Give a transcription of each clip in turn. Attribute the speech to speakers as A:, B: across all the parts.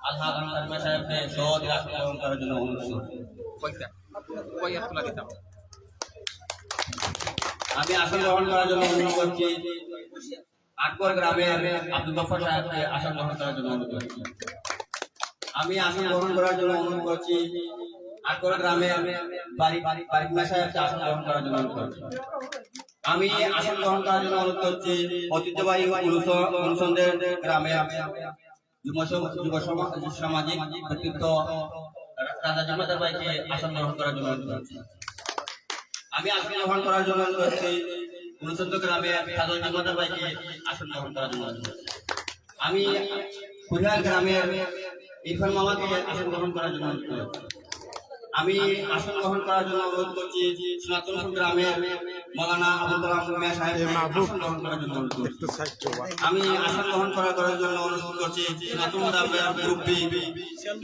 A: আলহাজ answer সাহেবকে সহজে আসন গ্রহণ করার জন্য অনুরোধ করছি। আমি আসন গ্রহণ করার জন্য অনুরোধ করছি আকবর গ্রামের আব্দুল গফর সাহেবকে আসন গ্রহণ করার জন্য অনুরোধ করছি। আমি আসন গ্রহণ করার জন্য অনুরোধ করছি আকবর গ্রামের বারিকমা সাহেবকে আসন গ্রহণ করার জন্য অনুরোধ করছি। আমি আসন গ্রহণ করার জন্য অনুরোধ করছি ঐতিহ্যবাহী অনুসন্দের গ্রামে যুব সামাজিক ব্যক্তিত্ব রাজা জমাদার ভাইকে আসন গ্রহণ করার জন্য অনুরোধ করছি। আমি আসন গ্রহণ করার জন্য অনুরোধ করছি অনুসন্দ গ্রামে সাধন জমাদার ভাইকে আসন গ্রহণ করার জন্য অনুরোধ করছি। আমি কুড়িয়ার গ্রামের ইরফান মামাকে আসন গ্রহণ করার জন্য অনুরোধ করছি। আমি আসন গ্রহণ করার জন্য অনুরোধ করছি সনাতনপুর গ্রামের মৌলানা আবুল কালাম মিয়া সাহেবকে আসন গ্রহণ করার জন্য অনুরোধ করছি। আমি আসন গ্রহণ করার জন্য অনুরোধ করছি সনাতন গ্রামের মুরব্বী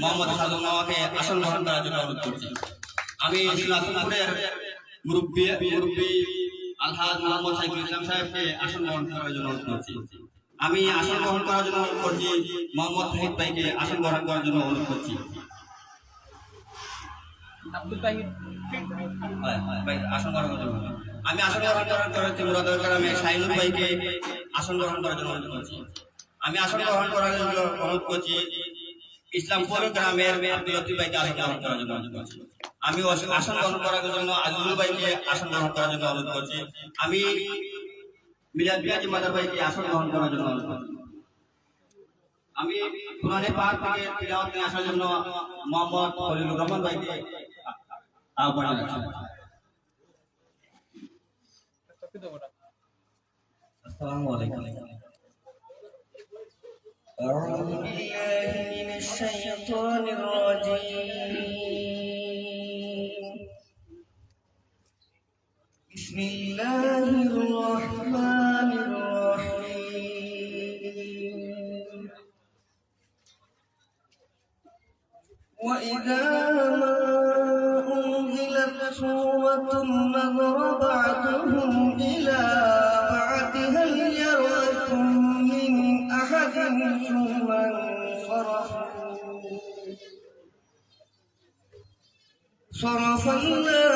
A: মোহাম্মদ সাদুল মামাকে আসন গ্রহণ করার জন্য অনুরোধ করছি। আমি সনাতনপুরের মুরব্বী আলহাজ মোহাম্মদ সাইফুল ইসলাম সাহেবকে আসন গ্রহণ করার জন্য অনুরোধ করছি। আমি আসন গ্রহণ করার জন্য অনুরোধ করছি মোহাম্মদ শহীদ ভাইকে আসন গ্রহণ করার জন্য অনুরোধ করছি। আসন গ্রহণ করার জন্য আমি আসন গ্রহণ করার জন্য গ্রামে শাহিনুর ভাইকে আসন গ্রহণ করার জন্য অনুরোধ করছি। আমি আসন গ্রহণ করার জন্য অনুরোধ করছি ইসলামপুর গ্রামের আব্দুল লতিফ ভাইকে আসন গ্রহণ করার জন্য অনুরোধ করছি। আমি আসন গ্রহণ করার জন্য আজিজুল ভাইকে আসন গ্রহণ করার জন্য অনুরোধ করছি। আমি মিলাদ বিয়াজি মাদার ভাইকে আসন গ্রহণ করার জন্য অনুরোধ করছি। আমি কোরআনে পাক থেকে তিলাওয়াত নিয়ে আসার জন্য মোহাম্মদ খলিলুর রহমান ভাইকে আহ্বান জানাচ্ছি। আসসালামু আলাইকুম। أعوذ بالله من الشيطان الرجيم بسم الله الرحمن الرحيم وإذا ما أنزلت سورة نظر بعضهم إلى بعض هل يراكم من أحد ثم صرف الله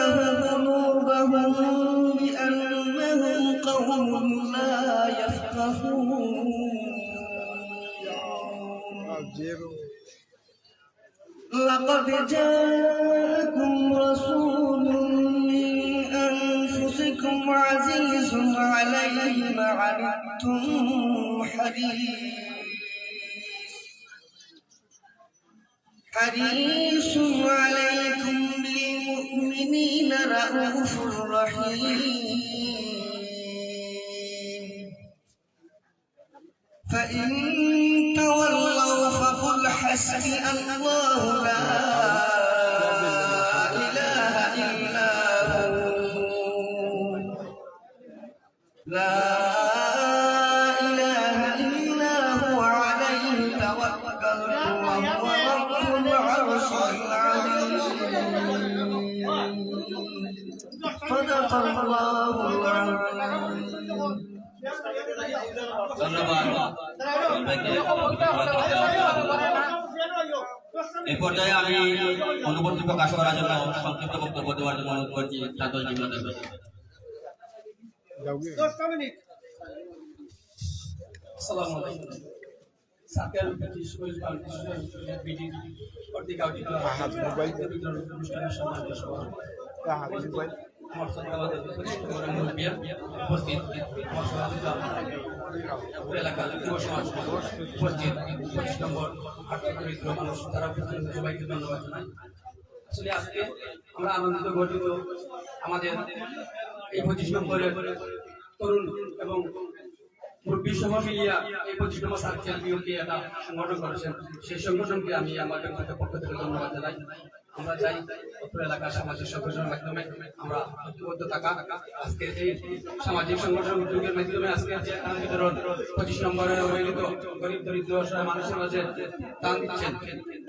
A: قلوبهم بأنهم قوم لا يفقهون لقد جاءكم رسول من أنفسكم عزيز عليه ما عنتم حريص عليكم بالمؤمنين رؤوف رحيم فإن تولوا فقل حسبي الله لا إله إلا هو لا إله إلا هو عليه توكلت وهو رب العرش العظيم صدق الله العظيم এই পর্যায়ে আমি অনুভূতি প্রকাশ করার জন্য সংক্ষিপ্ত বক্তব্য দেওয়ার জন্য অনুরোধ করছি সাদর জিম্মাদার ভাইকে।
B: আসসালামু আলাইকুম। সাকের কর্তৃক আয়োজিত অনুষ্ঠানের সম্মানিত সভাপতি উপস্থিত এলাকার যুব সমাজ উপস্থিত 25 নম্বর আর্থিক দরিদ্র মানুষ তারা সবাইকে ধন্যবাদ জানাই। আসলে আজকে আমরা আনন্দিত গর্বিত আমাদের এই 25 নম্বরের তরুণ এবং মুরব্বী সহ মিলিয়া এই 25 নম্বর সার্কেল বিওকে একটা সংগঠন করেছেন। সেই সংগঠনকে আমি আমার ব্যক্তিগত পক্ষ থেকে ধন্যবাদ জানাই। আমরা চাই অত্র এলাকার সামাজিক সংগঠনের মাধ্যমে আমরা ঐক্যবদ্ধ থাকা। আজকে এই সামাজিক সংগঠন উদ্যোগের মাধ্যমে আজকে যে দান বিতরণ 25 নম্বরে অবহেলিত গরিব দরিদ্র মানুষের মাঝে দান দিচ্ছেন,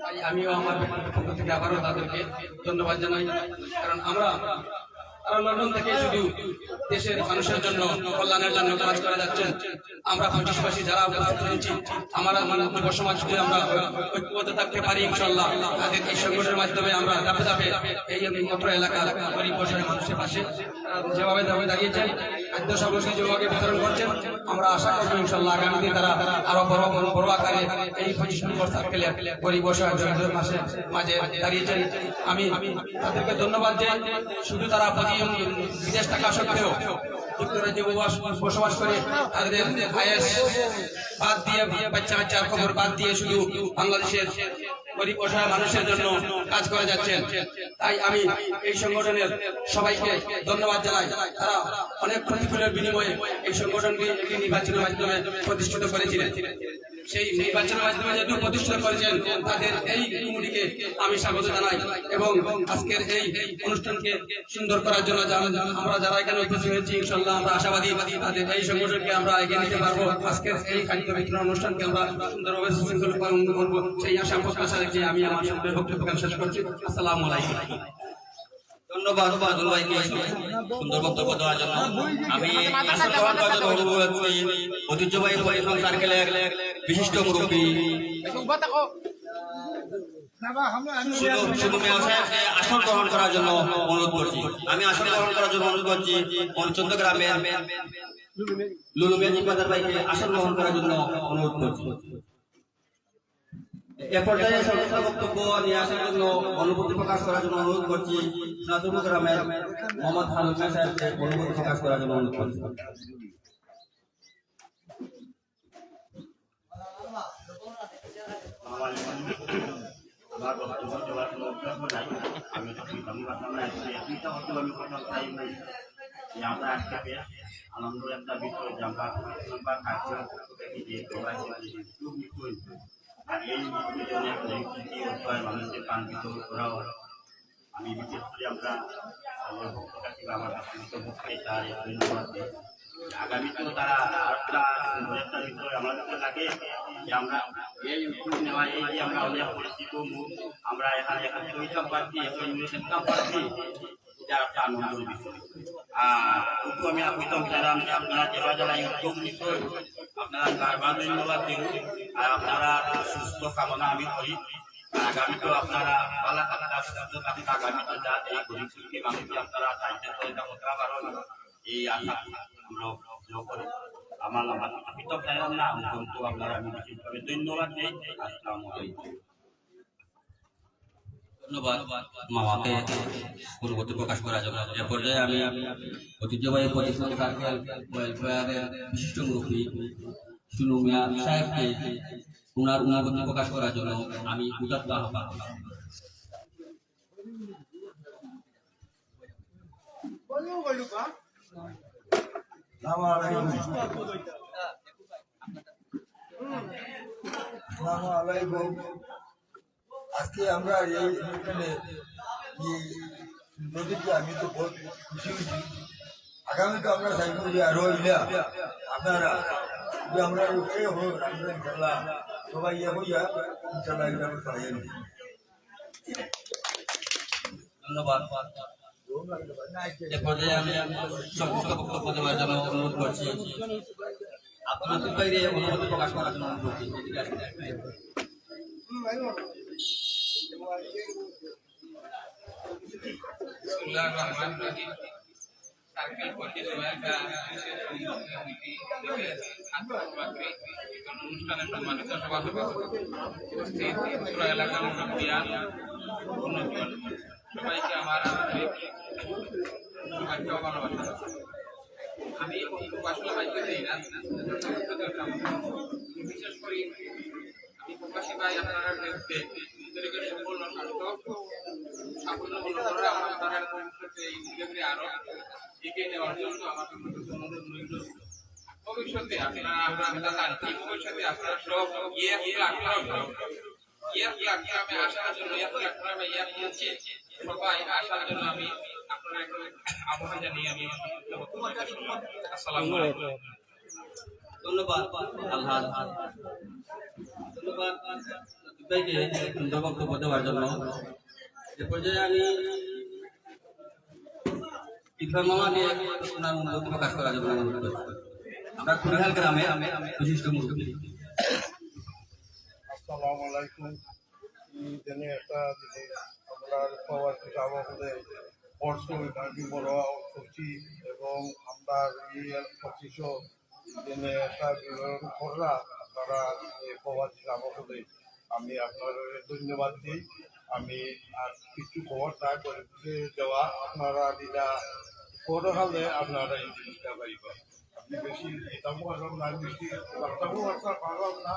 B: তাই আমিও আমার ব্যক্তিগত পক্ষ থেকে আবারও তাদেরকে ধন্যবাদ জানাই। কারণ আমরা তারা লন্ডন থেকে শুধু দেশের মানুষের জন্য কল্যাণের জন্য কাজ করে যাচ্ছেন। আমরা পঞ্চাশবাসী যারা উপস্থিত হয়েছি, আমরা যুব সমাজ যদি আমরা ঐক্যবদ্ধ থাকতে পারি ইনশাআল্লাহ, তাদের এই সংগঠনের মাধ্যমে আমরা ধাপে ধাপে এই অত্র এলাকার গরিব বর্ষের মানুষের পাশে যেভাবে দাঁড়িয়েছেন, খাদ্য সামগ্রী যেভাবে বিতরণ করছেন, আমরা আশা করবো ইনশাআল্লাহ আগামী দিন তারা আরো বড় আকারে এই 25 নম্বর সার্কেলের গরিব বর্ষের মাঝে দাঁড়িয়েছেন। আমি তাদেরকে ধন্যবাদ যে শুধু তারা বিদেশ থাকা সত্ত্বেও যুক্তরাজ্যে বসবাস করে তাদের আয়েস বাদ দিয়ে বাচ্চার খবর বাদ দিয়ে শুধু বাংলাদেশের গরিব অসহায় মানুষের জন্য কাজ করে যাচ্ছেন। তাই আমি এই সংগঠনের সবাইকে ধন্যবাদ জানাই। তারা অনেক প্রতিকূলের বিনিময়ে এই সংগঠনকে একটি নির্বাচনের মাধ্যমে প্রতিষ্ঠিত করেছিলেন। সেই নির্বাচনের মাধ্যমে যেহেতু প্রতিষ্ঠিত করেছেন, তাদের এই কমিটিকে আমি স্বাগত জানাই এবং আজকের এই অনুষ্ঠানকে সুন্দর করার জন্য আমরা যারা এখানে উপস্থিত হয়েছি ইনশাআল্লাহ আমরা আশাবাদী তাদের এই সংগঠনকে আমরা এগিয়ে নিতে পারবো। আজকের এই খাদ্য বিতরণ অনুষ্ঠানকে আমরা সুন্দরভাবে সুশৃঙ্খল করবো, সেই আশা প্রত্যাশা রেখে আমি আমার বক্তব্য শেষ করছি। আসসালামু আলাইকুম।
A: ধন্যবাদ বাদল ভাইকে সুন্দর বক্তব্য দেওয়ার জন্য। আমি আসন গ্রহণ করার জন্য অনুরোধ করছি ঐতিহ্যবাহী পরিশ্রম সার্কেলের বিশিষ্ট মুরব্বী শুধু মেয়র সাহেবকে আসন গ্রহণ করার জন্য অনুরোধ করছি। আমি আসন গ্রহণ করার জন্য অনুরোধ করছি পঞ্চন্দ গ্রামের লুলু মিয়া জিম্মাদার ভাইকে আসন গ্রহণ করার জন্য অনুরোধ করছি। এ পর্যায়ে সর্বশেষ বক্তব্য নিয়ে আসার জন্য অনুভূতি প্রকাশ করার জন্য অনুরোধ করছি নাদুল গ্রামের মোহাম্মদ হালুকা সাহেবকে অনুভূতি প্রকাশ করার জন্য অনুরোধ করছি।
C: আমার বক্তব্য দেওয়ার কোনো অভ্যাস নাই। আমি আমরা আজকে আনন্দ একটা বিষয় যে আমরা খাদ্য থেকে যে আর এই বিষয়ে মানুষকে কাঙ্ক্ষিত করা হয়। আমি বিশেষ করে আমরা ভক্তকাশী আমার তার ধন্যবাদ দিই। আগামীতেও তারা একটা বিষয় আমার কাছে লাগে যে আমরা এই উদ্যোগ নেওয়া, এই যে আমরা অনেক পরিচিত মুখ, আমরা এখানে শৈশব পাচ্ছি, ইনকাম পাচ্ছি, এটা একটা আনন্দের বিষয়। আর আমি আবেদন জানাম যে আপনারা যারা এই উদ্যোগ নিশ্চয় আপনারা বারবার ধন্যবাদ দিন। আর আপনারা সুস্থ কামনা আমি করি। আগামীতেও আপনারা পালা কাটা সুস্থ থাকুন। আগামীতে যাতে এই গরিবকে মানুষকে আপনারা চাইতে করতে পারেন, এই আশা আমরা করি। আমার আবেদন জানাম না কিন্তু আপনারা আমি বিশেষভাবে ধন্যবাদ দিই। আসসালামু আলাইকুম।
A: ধন্যবাদ মামাকে অনুভূতি প্রকাশ করার জন্য। এ পর্যায়ে আমি ঐতিহ্যবাহী পরিশ্রম সার্কেল ওয়েলফেয়ারের বিশিষ্ট মুরব্বী সুনু মিয়া সাহেবকে ওনার অনুভূতি প্রকাশ করার জন্য আমি উদাত্ত আহ্বান করছি।
D: আজকে আমরা এই অনুষ্ঠানে নদীকে আমি তো বহুত খুশি হয়েছি। আগামীতে আমরা চাইব যে আরো আপনারা যে আমরা ইনশাল্লাহ সবাই ইয়ে হইয়া ইনশাল্লাহ এটা আমরা চালাই।
A: ধন্যবাদ। এ পর্যায়ে আমি সংক্ষিপ্ত বক্তব্য দেওয়ার জন্য অনুরোধ করছি আব্দুল লতিফ ভাইকে অনুভূতি প্রকাশ করার জন্য অনুরোধ করছি।
E: সার্কেল অনুষ্ঠানের সম্মানিত সভাপতি উপস্থিত পুরো এলাকার মুরব্বিয়ান সবাইকে আমার ভালোবাসা। আমি আসলে বাইকে দিই না, বিশেষ করি আমি প্রবাসী ভাই আপনারা সম্পূর্ণ সাফল্য মনে করে আপনারা এই দিকে আরো এগিয়ে নেওয়ার জন্য আমার অনুরোধ রইল। ভবিষ্যতে আপনারা ভবিষ্যতে আপনারা সব আসার জন্য সবাই আসার জন্য আমি আপনারা আহ্বান জানিয়ে আমি আসসালামু আলাইকুম।
A: ধন্যবাদ আল্লাহ। ধন্যবাদ ভাইকে সুন্দর বক্তব্য দেওয়ার জন্য। এ পর্যায়ে আমি ইরফান মামা নিয়ে ওনার অনুভূতি প্রকাশ করার জন্য অনুরোধ করছি। আমরা খুনিহাল গ্রামে বিশিষ্ট মুরব্বী।
F: আসসালামু আলাইকুম। দিনে একটা জিনিস আমরা প্রবাসী সভাপতিদের বর্ষি বড় করছি এবং আমরা এই 2500 দিনে একটা বিবরণ করলা আপনারা এই প্রবাসী সভাপতি আমি আপনাদের ধন্যবাদ দিই। আমি আর কিছু খবর না করে দেওয়া আপনারা দিদা খবর হলে আপনারা এই জিনিসটা পাইবেন। আপনি বেশি এটাও পারলাম না, বেশি বার্তাও বার্তা পারলাম না,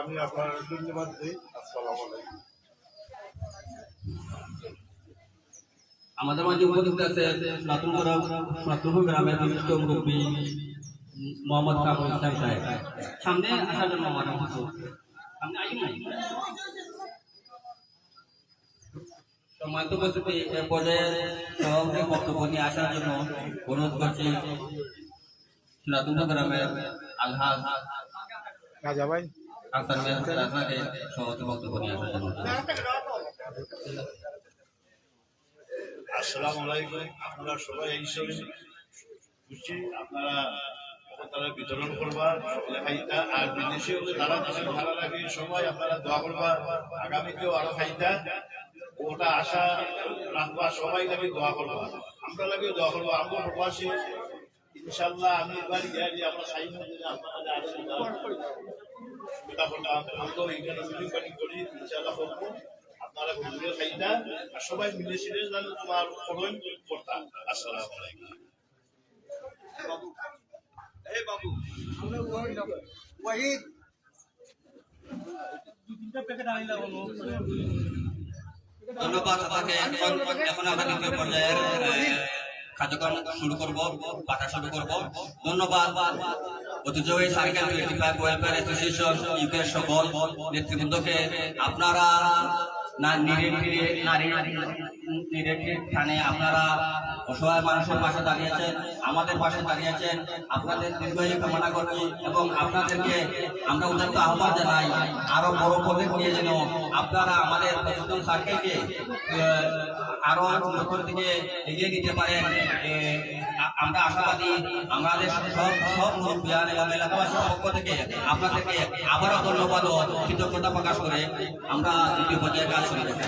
F: আমি আপনার ধন্যবাদ দিই। আসসালামু আলাইকুম।
A: আমাদের মাঝে উপস্থিত আছে সোনাতুলপুর গ্রামের বিশিষ্ট মুরব্বী মোহাম্মদ কামরুল ইসলাম সাহেব। সামনে আসার জন্য আমার সামনে আইন নাই সম্মানিত উপস্থিতি এ পর্যায়ে সভাপতি বক্তব্য নিয়ে আসার জন্য অনুরোধ করছি সোনাতুলপুর গ্রামের আলহাজ
F: রাজা ভাই
A: আফসার মেহরাজকে সভাপতি বক্তব্য নিয়ে আসার জন্য।
G: আসসালামু আলাইকুম। আপনারা সবাই এই খুশি, আপনারা তারা বিতরণ করবা সকলে খাইতা, আর বিদেশি হলে তারা দেশে ভালো লাগে সবাই আপনারা দোয়া করবা, আগামীতেও আরো খাইতা ওটা আশা রাখবা, সবাই লাগে দোয়া করবা, আমরা লাগে দোয়া করবো। আমরা প্রবাসী ইনশাল্লাহ আমি এবার ইয়ারি আমরা খাই না যে আপনারা আরো আমরাও এইখানে মিটিং পার্টি করি ইনশাল্লাহ করবো। আপনারা ঘুরে খাইতা আর সবাই মিলে ছিলেন জানো তোমার ফলন করতাম। আসসালামু আলাইকুম।
A: ধন্যবাদ আপনাকে। এখন আমরা দ্বিতীয় পর্যায়ের কার্যক্রম শুরু করব, পাঠা শুরু করব। ধন্যবাদ ঐতিহ্যবাহী সার্কেল 25 ওয়েলফেয়ার অ্যাসোসিয়েশন ইউকের সকল নেতৃবৃন্দকে। আপনারা আপনারা অসহায় মানুষের পাশে দাঁড়িয়েছেন, আমাদের পাশে দাঁড়িয়েছেন। আপনাদের দীর্ঘায়ু কামনা করছি এবং আপনাদেরকে আমরা উদাত্ত আহ্বান জানাই আরো বড় পদে নিয়ে যেন আপনারা আমাদের প্রশাসন সার্কেলকে আরো উন্নতির দিকে এগিয়ে নিতে পারেন। আমরা আশাবাদী। আমাদের সব মুরব্বিয়ান এবং এলাকাবাসীর পক্ষ থেকে আপনাদেরকে আবারও ধন্যবাদ ও কৃতজ্ঞতা প্রকাশ করে আমরা দ্বিতীয় পর্যায়ে কাজ শুরু করছি।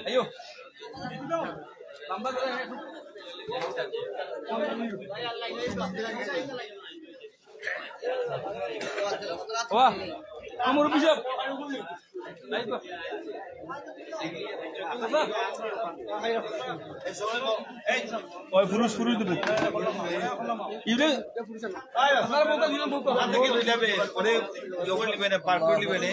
B: Ayo. Lambat lah. Wah, kamu lebih siap. Baik kok. Oy furuş debu. İbne. আপনারা বলতে দিলাম বলতো।
G: থেকে লই যাবে পরে যখন নিবে না পার করে নিবে না।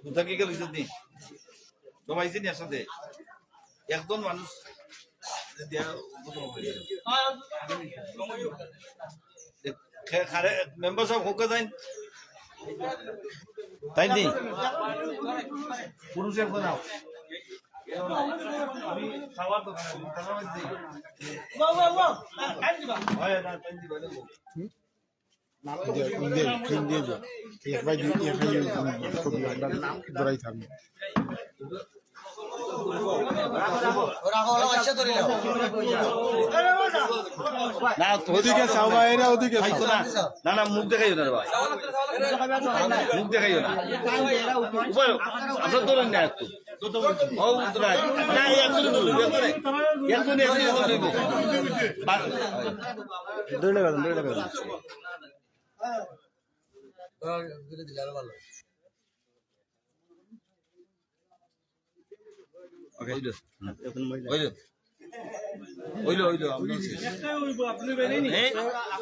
G: কোথা কি গেল সবাই চিনি একসাথে একজন মানুষ মেম্বার সব হোক যাই তাই নি পুরুষের নাও আমি খাবার
F: দৌড়াই থাকবে
G: না
F: ওদিকে চাও বাইরে ওদিকে
G: না না মুখ দেখাইও না রে ভাই মুখ দেখাইও না আপনার ধরেন না একটু ও উত্তরায় না একজনই ধরুন একজনই
F: দৌড়ে গেল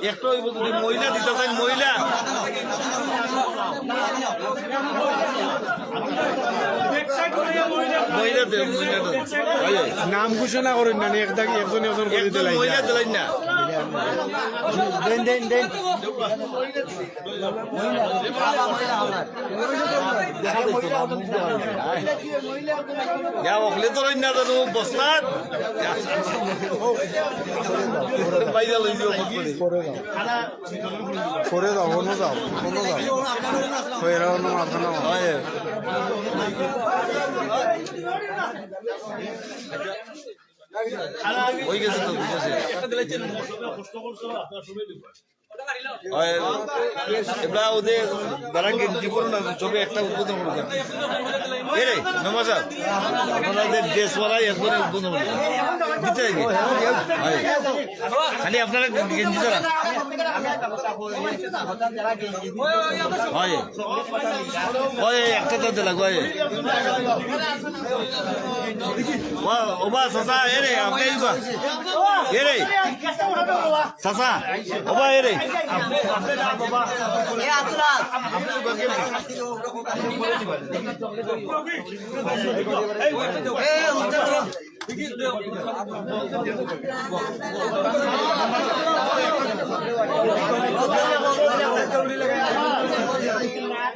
G: একটা হইব যদি মহিলা দিতে চান মহিলা
F: নাম ঘোষণা করেন না একজন একজন করে দিলাই
G: মহিলা দিলেন না ওখলে ধরেন না জানো বস্তার বাইরে লই যাও
F: করে দাও অন্য যাও অন্য মাথা নাও
G: হয়ে গেছে তো বুঝেছে এবার ওদের যারা গেঞ্জি করুন না ছবি একটা উদ্বোধন করবে এরে নমস্কার আপনাদের দেশওয়ালাই একজন উদ্বোধন করবে দিতে খালি আপনারা গেঞ্জি তারা হয় একটা তো দিলা গয় ওবা চাচা এরে আপনি এরে চাচা ওবা এরে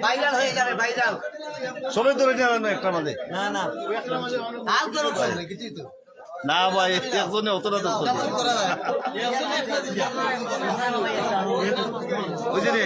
H: ভাইরাল হয়ে যাবে ভাইরাল
G: সবাই ধরে নিয়ে একটা মাঝে
H: না না
G: না ভাই একজনে অতটা তো বুঝলি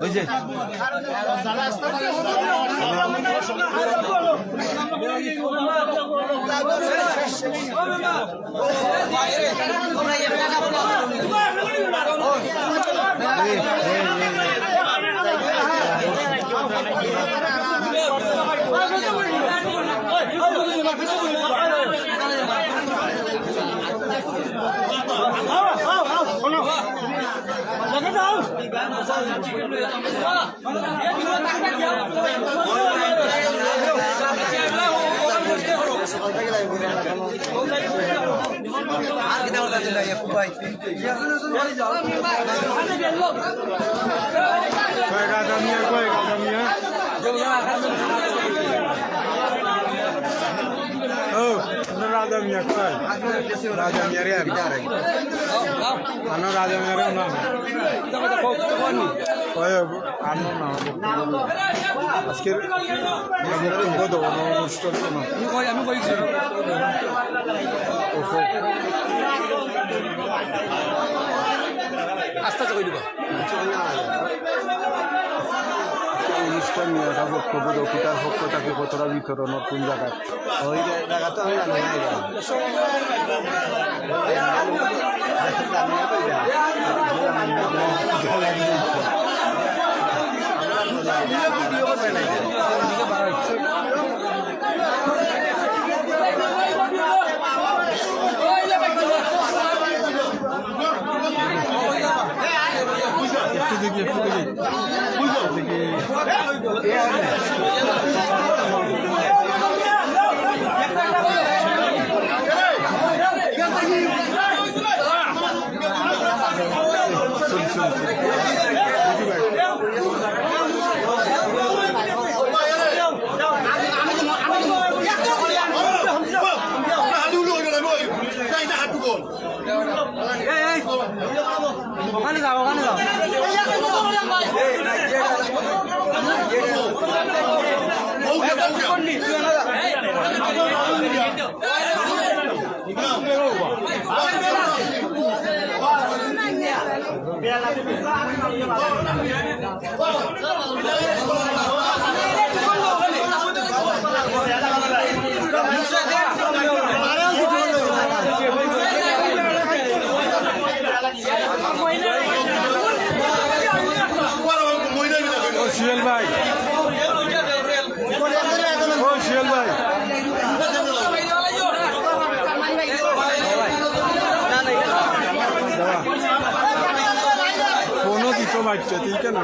G: বুঝলি
F: রাজা মিয়া কয় রাজা মিয়ারে আনো রাজা মিয়ারে না আনো না আজকের অনুষ্ঠান
B: আমি কইছি আস্তে আস্তে কই দিব
F: অনুষ্ঠান নিয়ে বক্তব্য পিতার পক্ষ থেকে কতটা বিতরণ কোন জায়গায়
H: ওই জায়গা তো আমি জানি না ওখানে যাও ওখানে যাও
F: সুহেল ভাই ও সুহেল ভাই ফোনও দিত বাচ্চা তুই কেন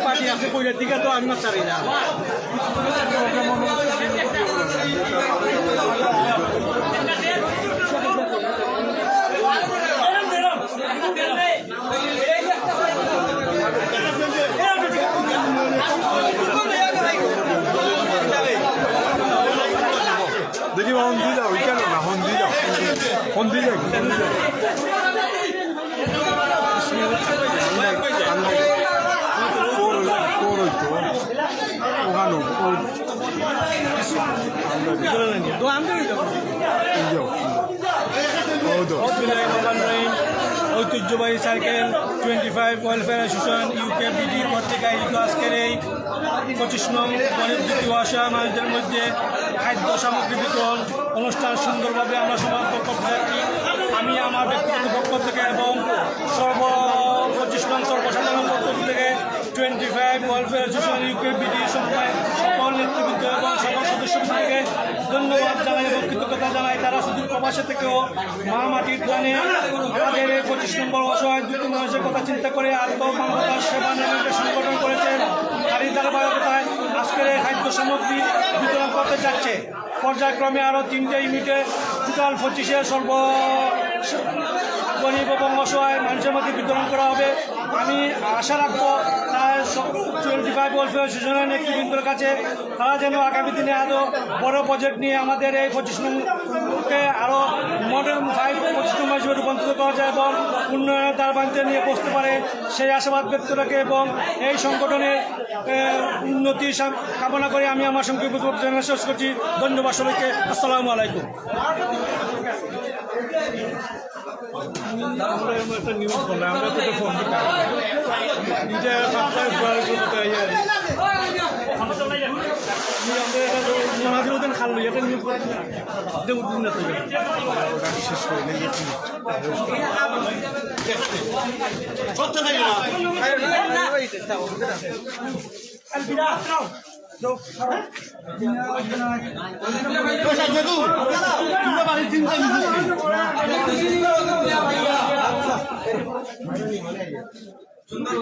H: পার্টি আছে কইরার দিকে তো আমি মাস্টারই না
F: দেখি হন্দি যাও কেন না হন্দি যাও হন্দি যাও
H: তো আমি
F: হೌದು
H: ঐতিহ্যবাহী সাইকেল 25 ওয়েলফেয়ার অ্যাসোসিয়েশন ইউকেবিডি কর্তৃক আয়োজিত আজকের এই 25 নং গণিত দ্বিতীয় অসহায় মানুষদের মধ্যে খাদ্য সামগ্রী বিতরণ অনুষ্ঠান সুন্দরভাবে আমরা সমাপ্ত করতে যাচ্ছি। আমি আমার ব্যক্তিগত পক্ষ থেকে এবং 25 নং সর্বসাধারণ পক্ষ থেকে 25 ওয়েলফেয়ার অ্যাসোসিয়েশন ইউকেবিডি সকল নেতৃবৃন্দ এবং সকল সদস্যকে ধন্যবাদ জানাই এবং কৃতজ্ঞতা জানাই। তারা শুধু প্রবাসে থেকেও মা মাটির প্রাণে আমাদের এই 25 নম্বর অসহায় দুঃখী মানুষের কথা চিন্তা করে আত্মমানবতার সেবা নামে একটা সংগঠন করেছেন। তারই ধারাবাহিকতায় আজকের এই খাদ্য সামগ্রী বিতরণ করতে যাচ্ছে। পর্যায়ক্রমে আরও 3টে ইউনিটে টোটাল 25-এর গরিব এবং অসহায় মানুষের মধ্যে বিতরণ করা হবে। আমি আশা রাখবো তার 25 ওয়েলফেয়ার অ্যাসোসিয়েশনের নেতৃবৃন্দের কাছে তারা যেন আগামী দিনে আরও বড় প্রজেক্ট নিয়ে আমাদের এই 25 নম্বরকে আরও মডার্ন 25 নম্বর হিসেবে রূপান্তরিত করা যায় এবং উন্নয়নের দ্বারবান্তে নিয়ে বসতে পারে সেই আশাবাদ ব্যক্ত রাখে এবং এই সংগঠনের উন্নতি কামনা করে আমি আমার সংক্ষিপ্ত বক্তব্য শেষ করছি। ধন্যবাদ সবাইকে। আসসালামু আলাইকুম। একটা নিউজ করলাম আমরা তো ফোন নিজে সাবস্ক্রাইব করার জন্য মনাজির ওদের খাল লই একটা নিউজ উদ্দিন শেষ করে সুন্দর